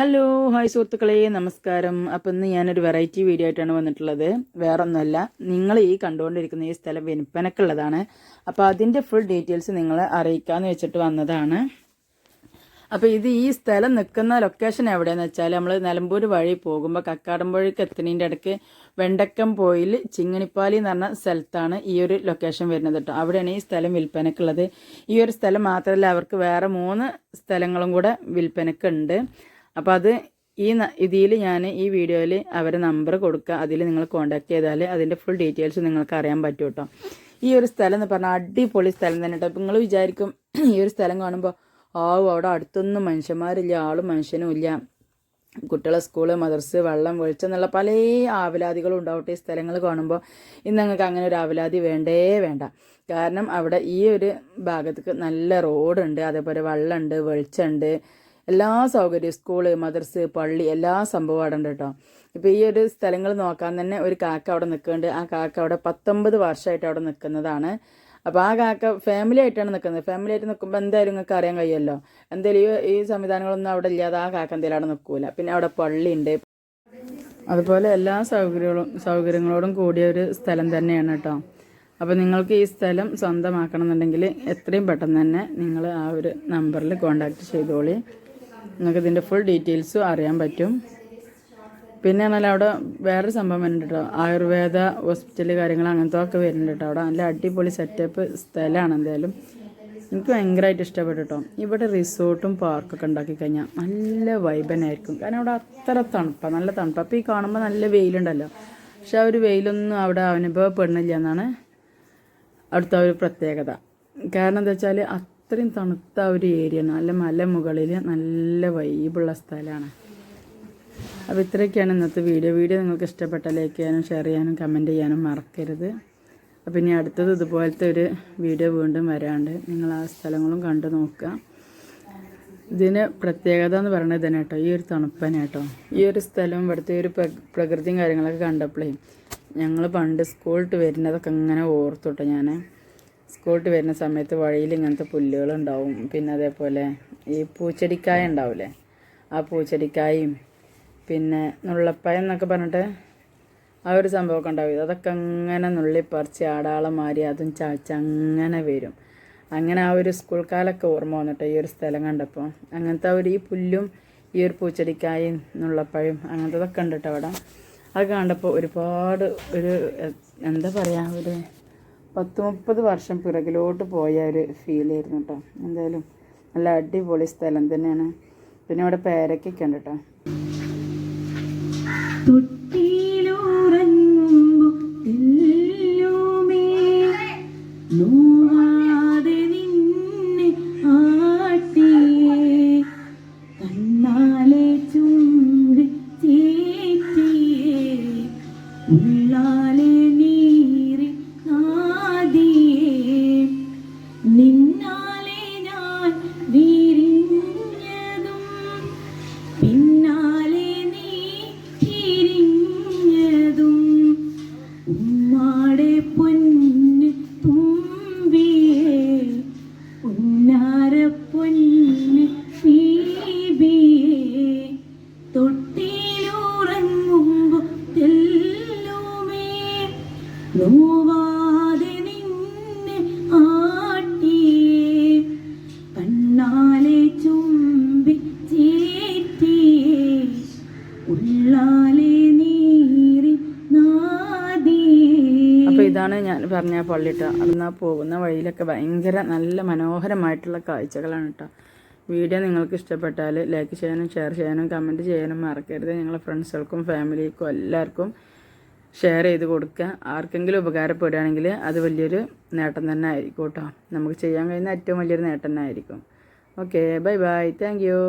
Hello hi സുഹൃത്തുക്കളെ, നമസ്കാരം. അപ്പം ഇന്ന് ഞാനൊരു വെറൈറ്റി വീഡിയോ ആയിട്ടാണ് വന്നിട്ടുള്ളത്. വേറൊന്നുമല്ല, നിങ്ങൾ ഈ കണ്ടുകൊണ്ടിരിക്കുന്ന ഈ സ്ഥലം വിൽപ്പനക്കുള്ളതാണ്. അപ്പോൾ അതിൻ്റെ ഫുൾ ഡീറ്റെയിൽസ് നിങ്ങളെ അറിയിക്കാമെന്ന് വെച്ചിട്ട് വന്നതാണ്. അപ്പോൾ ഈ സ്ഥലം നിൽക്കുന്ന ലൊക്കേഷൻ എവിടെയാണെന്ന് വെച്ചാൽ നമ്മൾ നിലമ്പൂർ വഴി പോകുമ്പോൾ കക്കാടംപുഴയ്ക്ക് എത്തുന്നതിൻ്റെ ഇടയ്ക്ക് വെണ്ടക്കം പോയിൽ ചിങ്ങണിപ്പാലി എന്ന് പറഞ്ഞ സ്ഥലത്താണ് ഈ ഒരു ലൊക്കേഷൻ വരുന്നത് കേട്ടോ. അവിടെയാണ് ഈ സ്ഥലം വിൽപ്പനക്കുള്ളത്. ഈ ഒരു സ്ഥലം മാത്രമല്ല, അവർക്ക് വേറെ 3 സ്ഥലങ്ങളും കൂടെ വിൽപ്പനക്കുണ്ട്. അപ്പോൾ അത് ഇതിൽ ഞാൻ ഈ വീഡിയോയിൽ അവരെ നമ്പർ കൊടുക്കുക. അതിൽ നിങ്ങൾ കോൺടാക്ട് ചെയ്താൽ അതിൻ്റെ ഫുൾ ഡീറ്റെയിൽസ് നിങ്ങൾക്ക് അറിയാൻ പറ്റും കേട്ടോ. ഈ ഒരു സ്ഥലം എന്ന് പറഞ്ഞാൽ അടിപൊളി സ്ഥലം തന്നെ കേട്ടോ. അപ്പോൾ നിങ്ങൾ വിചാരിക്കും ഈ ഒരു സ്ഥലം കാണുമ്പോൾ അവിടെ അടുത്തൊന്നും മനുഷ്യന്മാരില്ല, ആളും മനുഷ്യനും ഇല്ല, കുട്ടികളെ സ്കൂള് മദർസ് വെള്ളം വെളിച്ചം എന്നുള്ള പല ആവലാദികളും ഉണ്ടാവട്ടെ. ഈ സ്ഥലങ്ങൾ കാണുമ്പോൾ ഇന്ന് നിങ്ങൾക്ക് അങ്ങനെ ഒരു ആവലാതി വേണ്ട. കാരണം അവിടെ ഈ ഒരു ഭാഗത്തേക്ക് നല്ല റോഡുണ്ട്, അതേപോലെ വെള്ളമുണ്ട്, വെളിച്ചമുണ്ട്, എല്ലാ സൗകര്യവും സ്കൂള് മദർസ് പള്ളി എല്ലാ സംഭവം അവിടെ ഉണ്ട് കേട്ടോ. ഇപ്പോൾ ഈ ഒരു സ്ഥലങ്ങൾ നോക്കാൻ തന്നെ ഒരു കാക്ക അവിടെ നിൽക്കുന്നുണ്ട്. ആ കാക്ക അവിടെ 19 വർഷമായിട്ട് അവിടെ നിൽക്കുന്നതാണ്. അപ്പോൾ ആ കാക്ക ഫാമിലി ആയിട്ടാണ് നിൽക്കുന്നത്. ഫാമിലി ആയിട്ട് നിൽക്കുമ്പോൾ എന്തായാലും നിങ്ങൾക്ക് അറിയാൻ കഴിയുമല്ലോ, എന്തായാലും ഈ സംവിധാനങ്ങളൊന്നും അവിടെ ഇല്ലാതെ ആ കാക്ക എന്തായാലും അവിടെ നിൽക്കൂല. പിന്നെ അവിടെ പള്ളിയുണ്ട്, അതുപോലെ എല്ലാ സൗകര്യങ്ങളോടും കൂടിയ ഒരു സ്ഥലം തന്നെയാണ് കേട്ടോ. അപ്പോൾ നിങ്ങൾക്ക് ഈ സ്ഥലം സ്വന്തമാക്കണം എന്നുണ്ടെങ്കിൽ എത്രയും പെട്ടെന്ന് തന്നെ നിങ്ങൾ ആ ഒരു നമ്പറിൽ കോൺടാക്റ്റ് ചെയ്തോളി. നിങ്ങൾക്ക് ഇതിൻ്റെ ഫുൾ ഡീറ്റെയിൽസും അറിയാൻ പറ്റും. പിന്നെ എന്നാൽ അവിടെ വേറൊരു സംഭവം വരുന്നുണ്ട് കേട്ടോ, ആയുർവേദ ഹോസ്പിറ്റൽ കാര്യങ്ങൾ അങ്ങനത്തെ ഒക്കെ വരുന്നുണ്ട് കേട്ടോ. അവിടെ നല്ല അടിപൊളി സെറ്റപ്പ് സ്ഥലമാണ്. എന്തായാലും എനിക്ക് ഭയങ്കരമായിട്ട് ഇഷ്ടപ്പെട്ടു കേട്ടോ. ഇവിടെ റിസോർട്ടും പാർക്കൊക്കെ ഉണ്ടാക്കി കഴിഞ്ഞാൽ നല്ല വൈബനായിരിക്കും. കാരണം അവിടെ അത്ര തണുപ്പാണ്, നല്ല തണുപ്പാണ്. അപ്പോൾ ഈ കാണുമ്പോൾ നല്ല വെയിലുണ്ടല്ലോ, പക്ഷെ ആ ഒരു വെയിലൊന്നും അവിടെ അനുഭവപ്പെടുന്നില്ല എന്നാണ് അവിടുത്തെ ഒരു പ്രത്യേകത. കാരണം എന്താ വെച്ചാൽ അത്രയും തണുത്ത ഒരു ഏരിയയാണ്, നല്ല മലമുകളിൽ നല്ല വൈബുള്ള സ്ഥലമാണ്. അപ്പോൾ ഇത്രയൊക്കെയാണ് ഇന്നത്തെ വീഡിയോ നിങ്ങൾക്ക് ഇഷ്ടപ്പെട്ടാൽ ലൈക്ക് ചെയ്യാനും ഷെയർ ചെയ്യാനും കമൻറ്റ് ചെയ്യാനും മറക്കരുത്. അപ്പോൾ ഇനി അടുത്തത് ഇതുപോലത്തെ ഒരു വീഡിയോ വീണ്ടും വരാണ്ട് നിങ്ങൾ ആ സ്ഥലങ്ങളും കണ്ടു നോക്കുക. ഇതിന് പ്രത്യേകത എന്ന് പറയുന്നത് തന്നെ കേട്ടോ, ഈ ഒരു തണുപ്പനെ കേട്ടോ. ഈ ഒരു സ്ഥലം ഇവിടുത്തെ ഒരു പ്രകൃതിയും കാര്യങ്ങളൊക്കെ കണ്ടപ്പോഴേ ഞങ്ങൾ പണ്ട് സ്കൂളിട്ട് വരുന്നതൊക്കെ ഇങ്ങനെ ഓർത്തുട്ടോ. ഞാൻ സ്കൂളിട്ട് വരുന്ന സമയത്ത് വഴിയിൽ ഇങ്ങനത്തെ പുല്ലുകളുണ്ടാവും, പിന്നെ അതേപോലെ ഈ പൂച്ചെടിക്കായ ഉണ്ടാവില്ലേ, ആ പൂച്ചെടിക്കായും പിന്നെ നുള്ളപ്പായം എന്നൊക്കെ പറഞ്ഞിട്ട് ആ ഒരു സംഭവമൊക്കെ ഉണ്ടാവും. അതൊക്കെ അങ്ങനെ നുള്ളിപ്പറിച്ച് ആടാളം മാറി അതും ചാച്ച് അങ്ങനെ വരും. അങ്ങനെ ആ ഒരു സ്കൂൾ കാലമൊക്കെ ഓർമ്മ വന്നിട്ട് ഈ ഒരു സ്ഥലം കണ്ടപ്പോൾ. അങ്ങനത്തെ ഈ പുല്ലും ഈ ഒരു പൂച്ചെടിക്കായും നുള്ളപ്പഴം അങ്ങനത്തതൊക്കെ ഉണ്ട് കേട്ടോ അവിടെ. അത് കണ്ടപ്പോൾ ഒരുപാട് എന്താ പറയുക, ഒരു 10-30 വർഷം പിറകിലോട്ട് പോയ ഒരു ഫീലായിരുന്നു കേട്ടോ. എന്തായാലും നല്ല അടിപൊളി സ്ഥലം തന്നെയാണ്. പിന്നെ അവിടെ പേരക്കൊക്കെ ഉണ്ട് കേട്ടോ. നോവാതെ നിന്നെ ആട്ടിയേ കണ്ണാലെ ചുംബി ചേറ്റിയേ ഉള്ളാലെ നീറി നാദിയേ. അപ്പോൾ ഇതാണ് ഞാൻ പറഞ്ഞ പള്ളിട്ടോ. അവിടുന്ന് പോകുന്ന വഴിയിലൊക്കെ ഭയങ്കര നല്ല മനോഹരമായിട്ടുള്ള കാഴ്ചകളാണ് കേട്ടോ. വീഡിയോ നിങ്ങൾക്ക് ഇഷ്ടപ്പെട്ടാൽ ലൈക്ക് ചെയ്യാനും ഷെയർ ചെയ്യാനും കമൻറ്റ് ചെയ്യാനും മറക്കരുത്. നിങ്ങളുടെ ഫ്രണ്ട്സുകൾക്കും ഫാമിലിക്കും എല്ലാവർക്കും ഷെയർ ചെയ്ത് കൊടുക്കുക. ആർക്കെങ്കിലും ഉപകാരപ്പെടുകയാണെങ്കിൽ അത് വലിയൊരു നേട്ടം തന്നെ ആയിരിക്കും കേട്ടോ. നമുക്ക് ചെയ്യാൻ കഴിയുന്ന ഏറ്റവും വലിയൊരു നേട്ടം തന്നെ ആയിരിക്കും. Okay, bye bye, thank you.